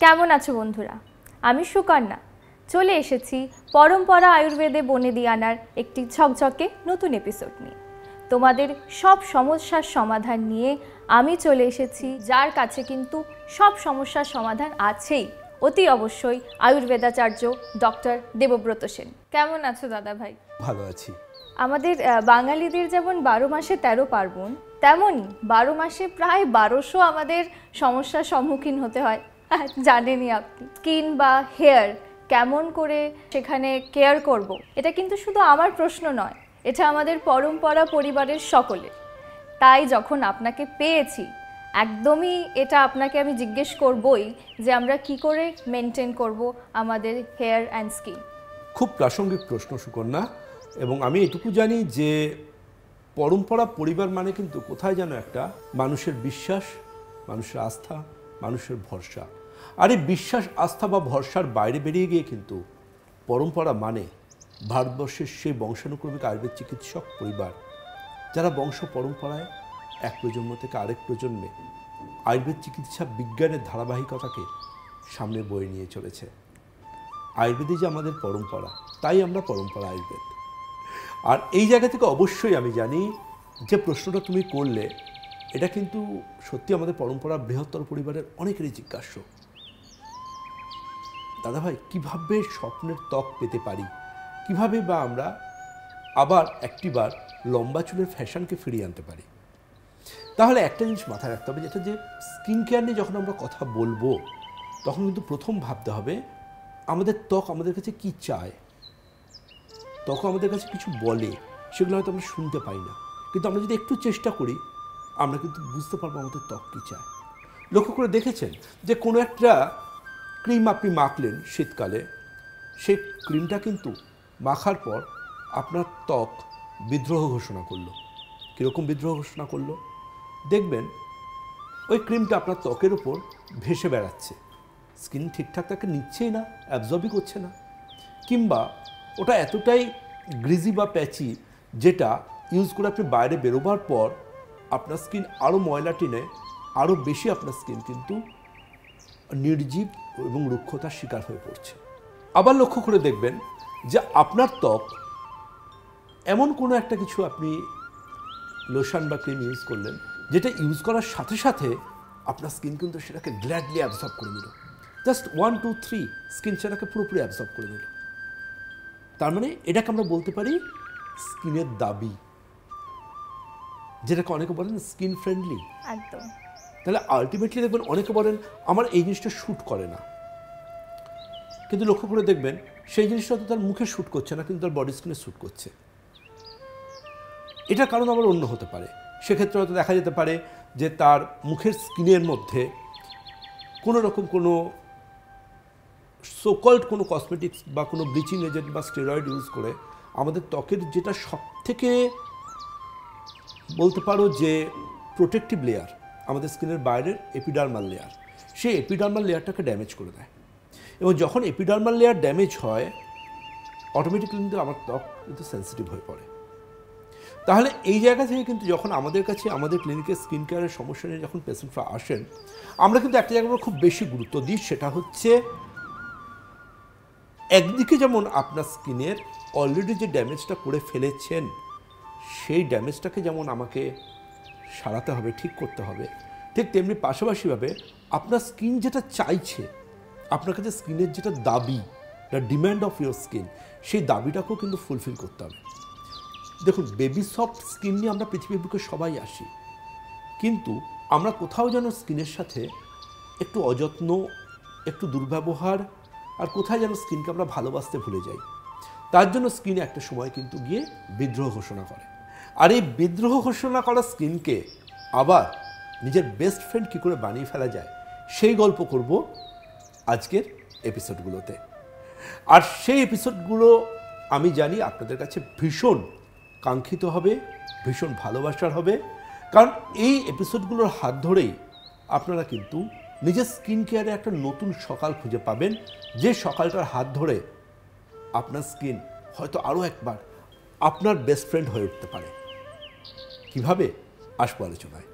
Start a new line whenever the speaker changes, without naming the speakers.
কেমন আছো বন্ধুরা? আমি সুকন্যা চলে এসেছি পরম্পরা আয়ুর্বেদে বনেদি আনার একটি ঝকঝকে নতুন এপিসোড নিয়ে। তোমাদের সব সমস্যার সমাধান নিয়ে আমি চলে এসেছি, যার কাছে কিন্তু সব সমস্যার সমাধান আছেই, অতি অবশ্যই আয়ুর্বেদাচার্য ডক্টর দেবব্রত সেন। কেমন আছো দাদা ভাই?
ভালো আছি।
আমাদের বাঙালিদের যেমন 12 মাসে 13 পার্বণ, তেমনই 12 মাসে প্রায় 1200 আমাদের সমস্যার সম্মুখীন হতে হয়। জানেনই আপনি, স্কিন বা হেয়ার কেমন করে সেখানে কেয়ার করব, এটা কিন্তু শুধু আমার প্রশ্ন নয়, এটা আমাদের পরম্পরা পরিবারের সকলের। তাই যখন আপনাকে পেয়েছি, একদমই এটা আপনাকে আমি জিজ্ঞেস করবই যে আমরা কি করে মেনটেন করব আমাদের হেয়ার অ্যান্ড স্কিন।
খুব প্রাসঙ্গিক প্রশ্ন সুকন্যা, এবং আমি এটুকু জানি যে পরম্পরা পরিবার মানে কিন্তু কোথায় যেন একটা মানুষের বিশ্বাস, মানুষের আস্থা, মানুষের ভরসা। আর এই বিশ্বাস, আস্থা বা ভরসার বাইরে বেরিয়ে গিয়ে কিন্তু পরম্পরা মানে ভারতবর্ষের সেই বংশানুক্রমিক আয়ুর্বেদ চিকিৎসক পরিবার, যারা বংশ পরম্পরায় এক প্রজন্ম থেকে আরেক প্রজন্মে আয়ুর্বেদ চিকিৎসা বিজ্ঞানের ধারাবাহিকতাকে সামনে বয়ে নিয়ে চলেছে। আয়ুর্বেদই যে আমাদের পরম্পরা, তাই আমরা পরম্পরা আয়ুর্বেদ। আর এই জায়গা থেকে অবশ্যই আমি জানি যে প্রশ্নটা তুমি করলে, এটা কিন্তু সত্যি আমাদের পরম্পরা বৃহত্তর পরিবারের অনেকেরই জিজ্ঞাস্য। দাদাভাই, কীভাবে স্বপ্নের ত্বক পেতে পারি, কীভাবে বা আমরা আবার একটিবার লম্বা চুলের ফ্যাশনকে ফিরিয়ে আনতে পারি? তাহলে একটা জিনিস মাথায় রাখতে হবে, যেটা যে স্কিন কেয়ার নিয়ে যখন আমরা কথা বলবো, তখন কিন্তু প্রথম ভাবতে হবে আমাদের ত্বক আমাদের কাছে কি চায়। ত্বক আমাদের কাছে কিছু বলে, সেগুলো হয়তো আমরা শুনতে পাই না, কিন্তু আমরা যদি একটু চেষ্টা করি, আমরা কিন্তু বুঝতে পারবো আমাদের ত্বক কী চায়। লক্ষ্য করে দেখেছেন যে কোনো একটা ক্রিম আপনি মাখলেন শীতকালে, সেই ক্রিমটা কিন্তু মাখার পর আপনার ত্বক বিদ্রোহ ঘোষণা করলো। কীরকম বিদ্রোহ ঘোষণা করলো? দেখবেন ওই ক্রিমটা আপনার ত্বকের উপর ভেসে বেড়াচ্ছে, স্কিন ঠিকঠাক তাকে নিচ্ছেই না, অ্যাবজর্বই করছে না, কিংবা ওটা এতটাই গ্রিজি বা প্যাচি, যেটা ইউজ করে আপনি বাইরে বেরোবার পর আপনার স্কিন আরও ময়লা টেনে আরও বেশি আপনার স্কিন কিন্তু নির্জীব এবং রুক্ষতার শিকার হয়ে পড়ছে। আবার লক্ষ্য করে দেখবেন যে আপনার ত্বক এমন কোনো একটা কিছু, আপনি লোশন বা ক্রিম ইউজ করলেন, যেটা ইউজ করার সাথে সাথে আপনার স্কিন কিন্তু সেটাকে গ্ল্যাডলি অ্যাবজর্ব করে নিল। জাস্ট 1, 2, 3 স্কিন সেটাকে পুরোপুরি অ্যাবজর্ব করে নিল। তার মানে এটাকে আমরা বলতে পারি স্কিনের দাবি, যেটাকে অনেকে বলেন স্কিন ফ্রেন্ডলি।
একদম।
তাহলে আলটিমেটলি দেখবেন অনেকে বলেন আমার এই জিনিসটা শ্যুট করে না, কিন্তু লক্ষ্য করে দেখবেন সেই জিনিসটা তো তার মুখে শ্যুট করছে না, কিন্তু তার বডি স্কিনে শ্যুট করছে। এটার কারণ আবার অন্য হতে পারে। সেক্ষেত্রে হয়তো দেখা যেতে পারে যে তার মুখের স্কিনের মধ্যে কোনো রকম কোনো সোকল্ড কোনো কসমেটিক্স বা কোনো ব্লিচিং এজেন্ট বা স্টেরয়েড ইউজ করে আমাদের ত্বকের যেটা সব থেকে বলতে পারো যে প্রোটেক্টিভ লেয়ার, আমাদের স্কিনের বাইরের এপিডার্মাল লেয়ার, সেই এপিডার্মাল লেয়ারটাকে ড্যামেজ করে দেয়। এবং যখন এপিডার্মাল লেয়ার ড্যামেজ হয়, অটোমেটিক্যালি কিন্তু আমার ত্বক কিন্তু সেন্সিটিভ হয়ে পড়ে। তাহলে এই জায়গা থেকে কিন্তু যখন আমাদের কাছে আমাদের ক্লিনিকে স্কিন কেয়ারের সমস্যা নিয়ে যখন পেশেন্টরা আসেন, আমরা কিন্তু একটা জায়গায় খুব বেশি গুরুত্ব দিই, সেটা হচ্ছে একদিকে যেমন আপনার স্কিনের অলরেডি যে ড্যামেজটা করে ফেলেছেন, সেই ড্যামেজটাকে যেমন আমাকে সারাতে হবে, ঠিক করতে হবে, ঠিক তেমনি পাশাপাশিভাবে আপনার স্কিন যেটা চাইছে, আপনার কাছে স্কিনের যেটা দাবি, the demand of your skin, সেই দাবিটাকেও কিন্তু ফুলফিল করতে হবে। দেখুন, বেবি সফট স্কিন নিয়ে আমরা পৃথিবীর বুকে সবাই আসি, কিন্তু আমরা কোথাও যেন স্কিনের সাথে একটু অযত্ন, একটু দুর্ব্যবহার, আর কোথায় যেন স্কিনকে আমরা ভালোবাসতে ভুলে যাই। তার জন্য স্কিন একটা সময় কিন্তু গিয়ে বিদ্রোহ ঘোষণা করে। আর এই বিদ্রোহ ঘোষণা করা স্কিনকে আবার নিজের বেস্ট ফ্রেন্ড কী করে বানিয়ে ফেলা যায়, সেই গল্প করব আজকের এপিসোডগুলোতে। আর সেই এপিসোডগুলো আমি জানি আপনাদের কাছে ভীষণ কাঙ্ক্ষিত হবে, ভীষণ ভালোবাসার হবে, কারণ এই এপিসোডগুলোর হাত ধরেই আপনারা কিন্তু নিজের স্কিন কেয়ারে একটা নতুন সকাল খুঁজে পাবেন, যে সকালটার হাত ধরে আপনার স্কিন হয়তো আরও একবার আপনার বেস্ট ফ্রেন্ড হয়ে উঠতে পারে। কীভাবে? আসবো আলোচনায়।